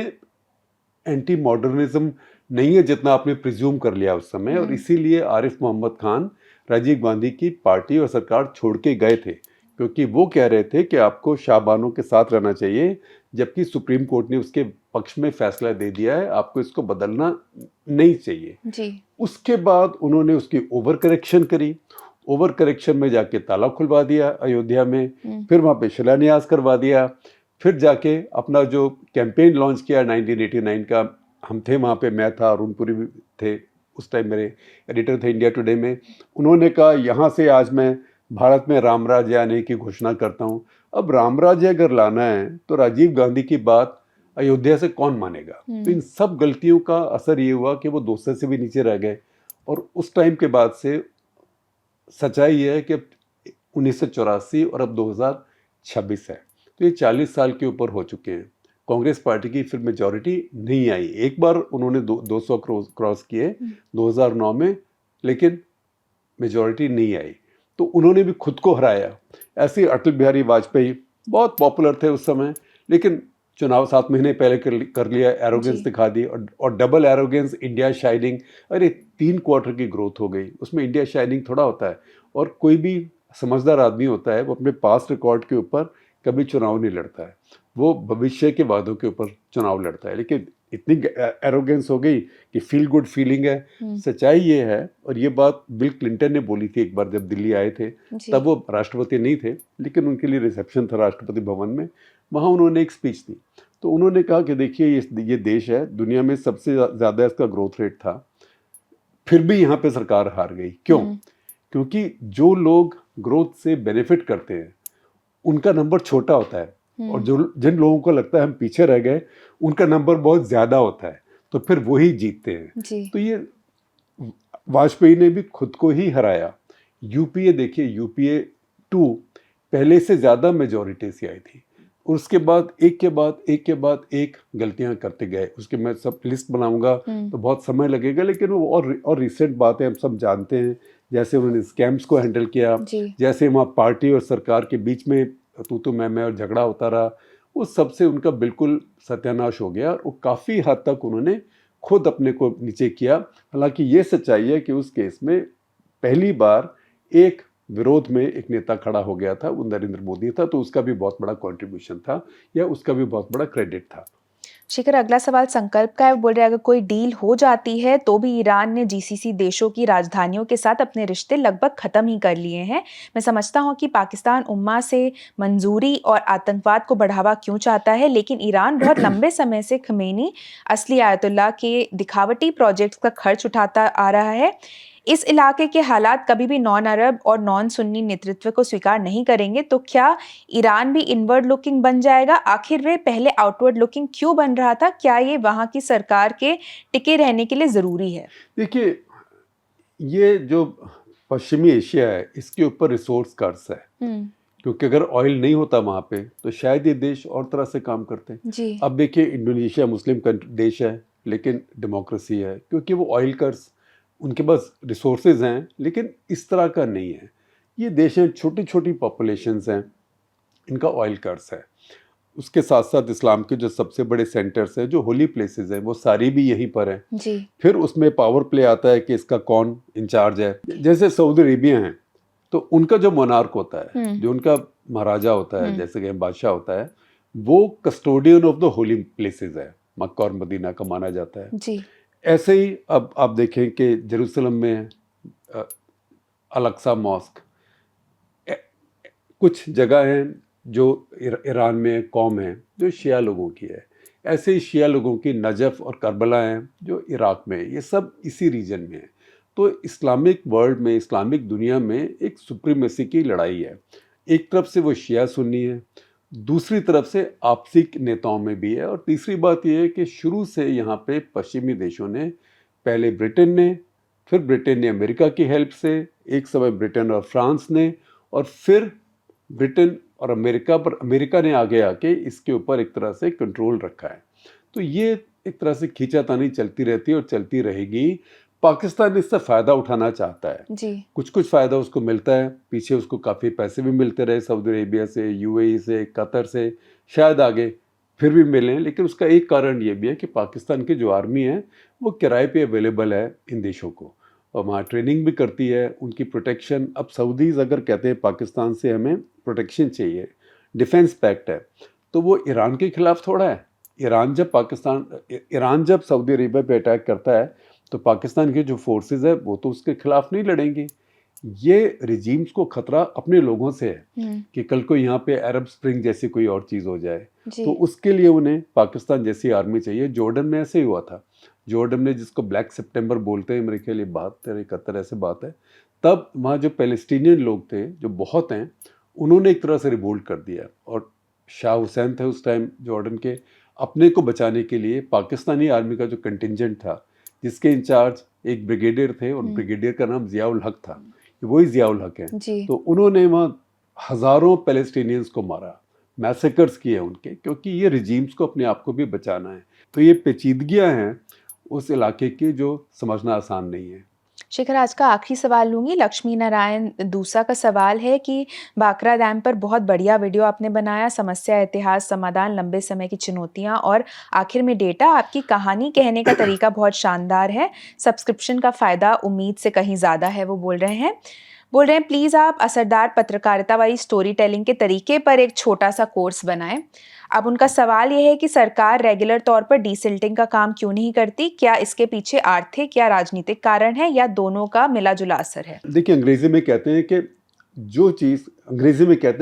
[SPEAKER 7] एंटी मॉडर्निज्म नहीं है जितना आपने प्रिज्यूम कर लिया उस समय। और इसीलिए आरिफ मोहम्मद खान राजीव गांधी की पार्टी और सरकार छोड़ के गए थे, क्योंकि वो कह रहे थे कि आपको शाहबानो के साथ रहना चाहिए, जबकि सुप्रीम कोर्ट ने उसके पक्ष में फैसला दे दिया है, आपको इसको बदलना नहीं चाहिए। उसके बाद उन्होंने उसकी ओवर करेक्शन करी। ओवर करेक्शन में जाके ताला खुलवा दिया अयोध्या में, फिर वहाँ पे शिलान्यास करवा दिया, फिर जाके अपना जो कैंपेन लॉन्च किया 1989 का हम थे वहाँ पे, मैं था, अरुण पुरी भी थे, उस टाइम मेरे एडिटर थे इंडिया टुडे में। उन्होंने कहा यहाँ से आज मैं भारत में राम राज्य आने की घोषणा करता हूँ। अब राम राज्य अगर लाना है तो राजीव गांधी की बात अयोध्या से कौन मानेगा। तो इन सब गलतियों का असर ये हुआ कि वो 200 से भी नीचे रह गए। और उस टाइम के बाद से सच्चाई ये है कि अब 1984 और अब 2026 है, तो ये 40 साल के ऊपर हो चुके हैं। कांग्रेस पार्टी की फिर मेजॉरिटी नहीं आई। एक बार उन्होंने 200 क्रॉस किए 2009 में, लेकिन मेजॉरिटी नहीं आई, तो उन्होंने भी खुद को हराया। ऐसे ही अटल बिहारी वाजपेयी बहुत पॉपुलर थे उस समय, लेकिन चुनाव 7 महीने पहले कर लिया, एरोगेंस दिखा दी, और डबल एरोगेंस, इंडिया शाइनिंग। अरे 3 क्वार्टर की ग्रोथ हो गई, उसमें इंडिया शाइनिंग थोड़ा होता है। और कोई भी समझदार आदमी होता है वो अपने पास्ट रिकॉर्ड के ऊपर कभी चुनाव नहीं लड़ता है, वो भविष्य के वादों के ऊपर चुनाव लड़ता है। लेकिन इतनी एरोगेंस हो गई कि फील गुड फीलिंग है। सच्चाई ये है, और ये बात बिल क्लिंटन ने बोली थी एक बार जब दिल्ली आए थे, तब वो राष्ट्रपति नहीं थे, लेकिन उनके लिए रिसेप्शन था राष्ट्रपति भवन में, वहाँ उन्होंने एक स्पीच दी। तो उन्होंने कहा कि देखिए ये देश है, दुनिया में सबसे ज़्यादा इसका ग्रोथ रेट था, फिर भी यहाँ पे सरकार हार गई। क्यों? क्योंकि जो लोग ग्रोथ से बेनिफिट करते हैं उनका नंबर छोटा होता है, और जिन लोगों को लगता है हम पीछे रह गए उनका नंबर बहुत ज़्यादा होता है, तो फिर वही जीतते हैं। तो ये वाजपेयी ने भी खुद को ही हराया। यूपीए देखिए, यूपीए 2 पहले से ज़्यादा मेजॉरिटी से आई थी, और उसके बाद एक के बाद एक गलतियां करते गए। उसके मैं सब लिस्ट बनाऊंगा तो बहुत समय लगेगा, लेकिन वो और रिसेंट बातें हम सब जानते हैं। जैसे उन्होंने स्कैम्स को हैंडल किया, जैसे वहाँ पार्टी और सरकार के बीच में तू मैं और झगड़ा होता रहा, उस सबसे उनका बिल्कुल सत्यानाश हो गया, और वो काफ़ी हद तक उन्होंने खुद अपने को नीचे किया। हालांकि ये सच्चाई है कि उस केस में पहली बार एक विरोध में एक नेता खड़ा हो गया था, वो नरेंद्र मोदी था, तो उसका भी बहुत बड़ा कंट्रीब्यूशन था, या उसका भी बहुत बड़ा क्रेडिट था।
[SPEAKER 6] शिखर, अगला सवाल संकल्प का है। वो बोल रहे हैं अगर कोई डील हो जाती है तो भी ईरान ने जीसीसी देशों की राजधानियों के साथ अपने रिश्ते लगभग ख़त्म ही कर लिए हैं। मैं समझता हूं कि पाकिस्तान उम्मा से मंजूरी और आतंकवाद को बढ़ावा क्यों चाहता है, लेकिन ईरान बहुत लंबे समय से खमेनी असली आयतुल्लाह के दिखावटी प्रोजेक्ट्स का खर्च उठाता आ रहा है। इस इलाके के हालात कभी भी नॉन अरब और नॉन सुन्नी नेतृत्व को स्वीकार नहीं करेंगे, तो क्या ईरान भी इनवर्ड लुकिंग बन जाएगा? आखिर वे पहले आउटवर्ड लुकिंग क्यों बन रहा था? क्या ये वहाँ की सरकार के टिके रहने के लिए ज़रूरी है?
[SPEAKER 7] देखिए, ये जो पश्चिमी एशिया है इसके ऊपर रिसोर्स कर्ज है, क्योंकि अगर ऑयल नहीं होता वहाँ पे तो शायद ये देश और तरह से काम करते हैं। अब देखिए, इंडोनेशिया मुस्लिम देश है लेकिन डेमोक्रेसी है, क्योंकि वो ऑयल कर्ज, उनके पास रिसोर्सेज हैं, लेकिन इस तरह का नहीं है। ये देश हैं, छोटी छोटी पॉपुलेशंस हैं, इनका ऑयल कर्ज है। उसके साथ साथ इस्लाम के जो सबसे बड़े सेंटर्स हैं, जो होली प्लेसेस हैं, वो सारी भी यहीं पर हैं। फिर उसमें पावर प्ले आता है कि इसका कौन इंचार्ज है। जैसे सऊदी अरेबिया हैं, तो उनका जो मोनार्क होता है, जो उनका महाराजा होता है, जैसे कि बादशाह होता है, वो custodian of the Holi places है, मक्का और मदीना का माना जाता है। ऐसे ही अब आप देखें कि जेरूसलम में अल-अक्सा मॉस्क, कुछ जगह हैं जो ईरान में कौम है जो शिया लोगों की है। ऐसे ही शिया लोगों की नजफ़ और करबला हैं जो इराक में है। ये सब इसी रीजन में है। तो इस्लामिक वर्ल्ड में, इस्लामिक दुनिया में एक सुप्रीमेसी की लड़ाई है। एक तरफ से वो शिया सुन्नी है, दूसरी तरफ से आपसी नेताओं में भी है। और तीसरी बात यह है कि शुरू से यहाँ पे पश्चिमी देशों ने, पहले ब्रिटेन ने, फिर ब्रिटेन ने अमेरिका की हेल्प से, एक समय ब्रिटेन और फ्रांस ने, और फिर ब्रिटेन और अमेरिका पर अमेरिका ने आगे आके इसके ऊपर एक तरह से कंट्रोल रखा है। तो ये एक तरह से खींचातानी चलती रहती है और चलती रहेगी। पाकिस्तान इससे फ़ायदा उठाना चाहता है जी। कुछ फ़ायदा उसको मिलता है, पीछे उसको काफ़ी पैसे भी मिलते रहे सऊदी अरेबिया से, यूएई से, कतर से, शायद आगे फिर भी मिलें। लेकिन उसका एक कारण ये भी है कि पाकिस्तान की जो आर्मी है वो किराए पे अवेलेबल है इन देशों को, और वहाँ ट्रेनिंग भी करती है, उनकी प्रोटेक्शन। अब सऊदीज़ अगर कहते हैं पाकिस्तान से हमें प्रोटेक्शन चाहिए, डिफेंस पैक्ट है, तो वो ईरान के खिलाफ थोड़ा है। ईरान जब सऊदी अरेबिया पे अटैक करता है तो पाकिस्तान के जो फोर्सेस है वो तो उसके खिलाफ नहीं लड़ेंगी। ये रिजीम्स को खतरा अपने लोगों से है कि कल को यहाँ पे अरब स्प्रिंग जैसी कोई और चीज़ हो जाए,
[SPEAKER 6] जी।
[SPEAKER 7] तो उसके लिए उन्हें पाकिस्तान जैसी आर्मी चाहिए। जॉर्डन में ऐसे ही हुआ था। जॉर्डन में, जिसको ब्लैक सितंबर बोलते हैं, मेरे ख्याल 72-71 ऐसे बात है, तब वहाँ जो पैलेस्टीनियन लोग थे, जो बहुत हैं, उन्होंने एक तरह से रिवोल्ट कर दिया। और शाह हुसैन थे उस टाइम जॉर्डन के, अपने को बचाने के लिए पाकिस्तानी आर्मी का जो कंटिंजेंट था, जिसके इंचार्ज एक ब्रिगेडियर थे, और ब्रिगेडियर का नाम ज़ियाउल हक था, वही ज़ियाउल हक है।
[SPEAKER 6] जी।
[SPEAKER 7] तो उन्होंने वहाँ हज़ारों पैलेस्टीनियंस को मारा, मैसेकर्स किए उनके, क्योंकि ये रिजीम्स को अपने आप को भी बचाना है। तो ये पेचीदगियाँ हैं उस इलाके की जो समझना आसान नहीं है।
[SPEAKER 6] शेखर, आज का आखिरी सवाल लूँगी। लक्ष्मी नारायण दूसरा का सवाल है कि बाकरा डैम पर बहुत बढ़िया वीडियो आपने बनाया, समस्या, इतिहास, समाधान, लंबे समय की चुनौतियाँ और आखिर में डेटा। आपकी कहानी कहने का तरीका बहुत शानदार है। सब्सक्रिप्शन का फ़ायदा उम्मीद से कहीं ज़्यादा है, वो बोल रहे हैं प्लीज़ आप असरदार पत्रकारिता वाली स्टोरी टेलिंग के तरीके पर एक छोटा सा कोर्स बनाएं। अब उनका सवाल यह है कि सरकार रेगुलर तौर पर डीसिल्टिंग का काम क्यों नहीं करती? क्या इसके पीछे आर्थिक या राजनीतिक कारण है, या दोनों का मिला जुला असर है?
[SPEAKER 7] देखिए, अंग्रेजी में कहते हैं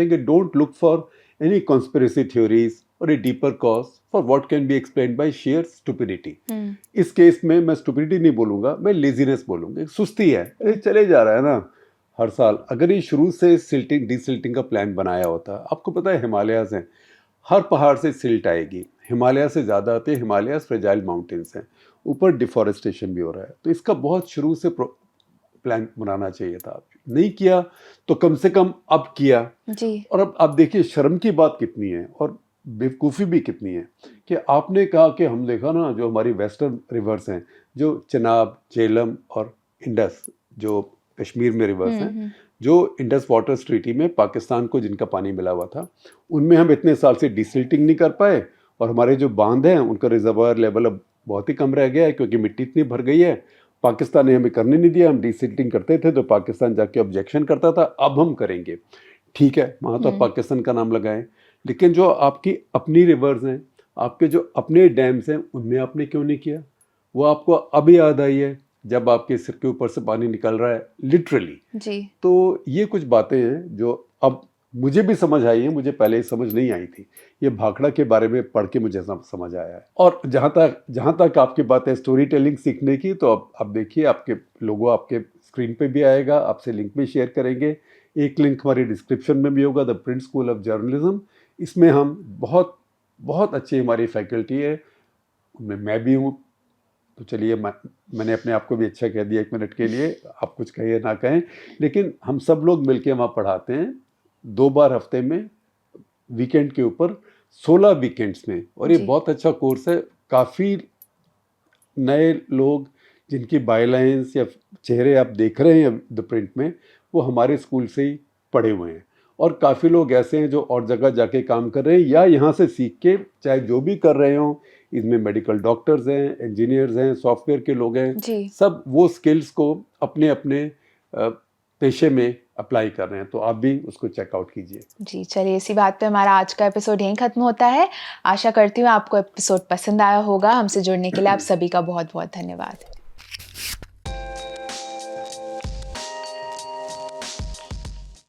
[SPEAKER 7] कि don't look for any conspiracy theories और a deeper cause for what can be explained by sheer stupidity. इस केस में मैं स्टुपिडिटी नहीं बोलूंगा, मैं लेजीनेस बोलूंगा। एक सुस्ती है, अरे चले जा रहा है ना हर साल। अगर ये शुरू से डीसिल्टिंग का प्लान बनाया होता, आपको पता है हिमालयाज हैं, हर पहाड़ से सिल्ट आएगी, हिमालय से ज़्यादा आती है, हिमालय फ्रेजाइल माउंटेन्स हैं, ऊपर डिफॉरेस्टेशन भी हो रहा है। तो इसका बहुत शुरू से प्लान बनाना चाहिए था। नहीं किया तो कम से कम अब किया
[SPEAKER 6] जी।
[SPEAKER 7] और अब आप देखिए शर्म की बात कितनी है और बेवकूफ़ी भी कितनी है कि आपने कहा कि हम देखा ना, जो हमारी वेस्टर्न रिवर्स हैं, जो चिनाब, झेलम और इंडस, जो कश्मीर में रिवर्स हैं, जो इंडस वाटर ट्रीटी में पाकिस्तान को जिनका पानी मिला हुआ था, उनमें हम इतने साल से डिसिल्टिंग नहीं कर पाए, और हमारे जो बांध हैं उनका रिजर्वायर लेवल अब बहुत ही कम रह गया है क्योंकि मिट्टी इतनी भर गई है। पाकिस्तान ने हमें करने नहीं दिया। हम डिसिल्टिंग करते थे तो पाकिस्तान जाके ऑब्जेक्शन करता था, अब हम करेंगे। ठीक है, वहाँ तो पाकिस्तान का नाम लगाएं, लेकिन जो आपकी अपनी रिवर्स हैं, आपके जो अपने डैम्स हैं, उनमें आपने क्यों नहीं किया? वो आपको अब याद आई है जब आपके सिर के ऊपर से पानी निकल रहा है, लिटरली।
[SPEAKER 6] जी।
[SPEAKER 7] तो ये कुछ बातें हैं जो अब मुझे भी समझ आई हैं, मुझे पहले समझ नहीं आई थी। ये भाखड़ा के बारे में पढ़ के मुझे समझ आया है। और जहाँ तक आपकी बात है स्टोरी टेलिंग सीखने की, तो अब देखिए आपके लोगों आपके स्क्रीन पे भी आएगा, आपसे लिंक भी शेयर करेंगे। एक लिंक हमारी डिस्क्रिप्शन में भी होगा, the print school of journalism. इसमें हम बहुत अच्छी हमारी फैकल्टी है, उनमें मैं भी हूँ। तो चलिए, मैंने अपने आप को भी अच्छा कह दिया 1 मिनट के लिए, आप कुछ कहिए ना कहें, लेकिन हम सब लोग मिलके वहाँ पढ़ाते हैं 2 बार हफ्ते में, वीकेंड के ऊपर 16 वीकेंड्स में। और ये बहुत अच्छा कोर्स है। काफ़ी नए लोग जिनकी बायलाइंस या चेहरे आप देख रहे हैं द प्रिंट में, वो हमारे स्कूल से ही पढ़े हुए हैं। और काफ़ी लोग ऐसे हैं जो और जगह जाके काम कर रहे हैं या यहाँ से सीख के, चाहे जो भी कर रहे हों, इसमें मेडिकल डॉक्टर्स हैं, इंजीनियर्स हैं, सॉफ्टवेयर के लोग हैं, सब वो स्किल्स को अपने अपने पेशे में अप्लाई कर रहे हैं। तो आप भी उसको चेकआउट कीजिए।
[SPEAKER 6] जी, चलिए, इसी बात पे हमारा आज का एपिसोड यहीं खत्म होता है। आशा करती हूँ आपको एपिसोड पसंद आया होगा। हमसे जुड़ने के लिए आप सभी का बहुत बहुत धन्यवाद।